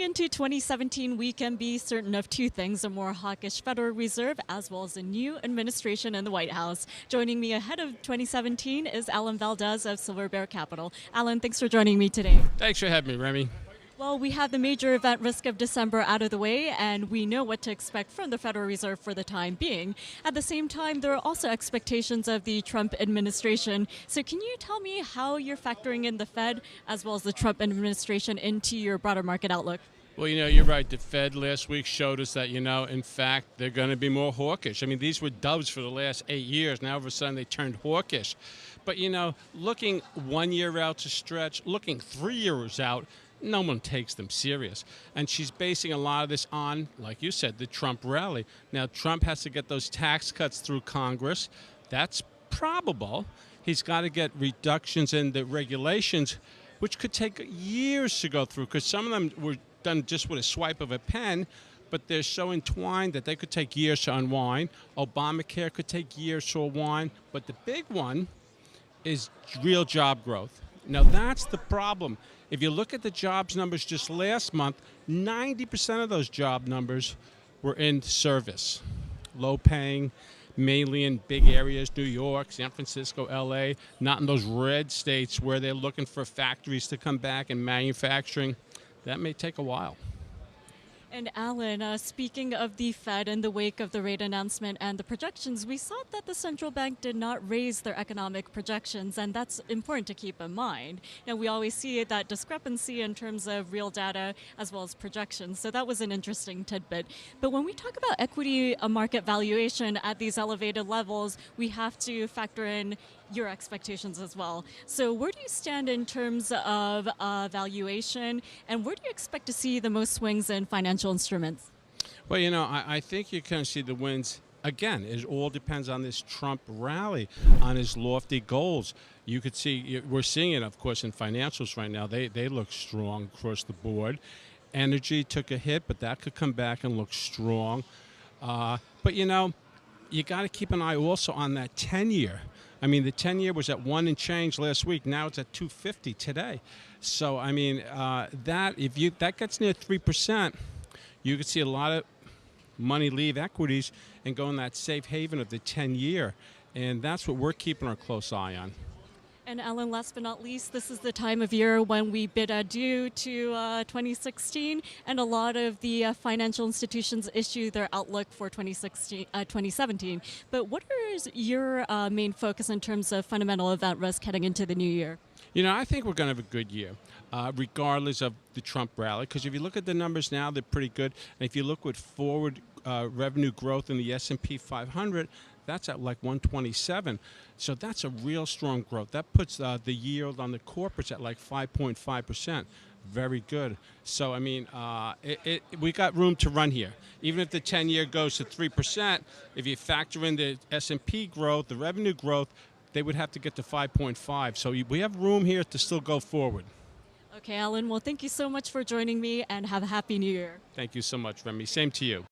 into 2017, we can be certain of two things: a more hawkish Federal Reserve, as well as a new administration in the White House. Joining me ahead of 2017 is Alan Valdes of Silver Bear Capital. Alan, thanks for joining me today. Thanks for having me, Remy. Well, we have the major event risk of December out of the way, and we know what to expect from the Federal Reserve for the time being. At the same time, there are also expectations of the Trump administration. So can you tell me how you're factoring in the Fed as well as the Trump administration into your broader market outlook? Well, you're right. The Fed last week showed us that, in fact, they're going to be more hawkish. I mean, these were doves for the last 8 years. Now, all of a sudden, they turned hawkish. But, looking 1 year out to stretch, looking 3 years out, no one takes them serious. And she's basing a lot of this on, like you said, the Trump rally. Now, Trump has to get those tax cuts through Congress. That's probable. He's got to get reductions in the regulations, which could take years to go through, because some of them were done just with a swipe of a pen, but they're so entwined that they could take years to unwind. Obamacare could take years to unwind. But the big one is real job growth. Now, that's the problem. If you look at the jobs numbers just last month, 90% of those job numbers were in service, low paying, mainly in big areas, New York, San Francisco, LA, not in those red states where they're looking for factories to come back and manufacturing. That may take a while. And Alan, speaking of the Fed in the wake of the rate announcement and the projections, we saw that the central bank did not raise their economic projections, and that's important to keep in mind. Now, we always see that discrepancy in terms of real data as well as projections, so that was an interesting tidbit. But when we talk about equity market valuation at these elevated levels, we have to factor in your expectations as well. So where do you stand in terms of valuation, and where do you expect to see the most swings in financial instruments? Well, I think you can see the wins. Again, it all depends on this Trump rally, on his lofty goals. You could see, we're seeing it, of course, in financials right now. They look strong across the board. Energy took a hit, but that could come back and look strong. But, you got to keep an eye also on that 10-year. I mean, the 10-year was at 1 and change last week. Now it's at 250 today. So, I mean, that gets near 3%, you could see a lot of money leave equities and go in that safe haven of the 10-year. And that's what we're keeping our close eye on. And Alan, last but not least, this is the time of year when we bid adieu to 2016, and a lot of the financial institutions issue their outlook for 2017. But what is your main focus in terms of fundamental event risk heading into the new year? I think we're going to have a good year, regardless of the Trump rally, because if you look at the numbers now, they're pretty good. And if you look with forward revenue growth in the S&P 500, that's at like 127. So that's a real strong growth. That puts the yield on the corporates at like 5.5%. Very good. So, I mean, we got room to run here. Even if the 10-year goes to 3%, if you factor in the S&P growth, the revenue growth, they would have to get to 5.5. So we have room here to still go forward. Okay, Alan. Well, thank you so much for joining me, and have a happy new year. Thank you so much, Remy. Same to you.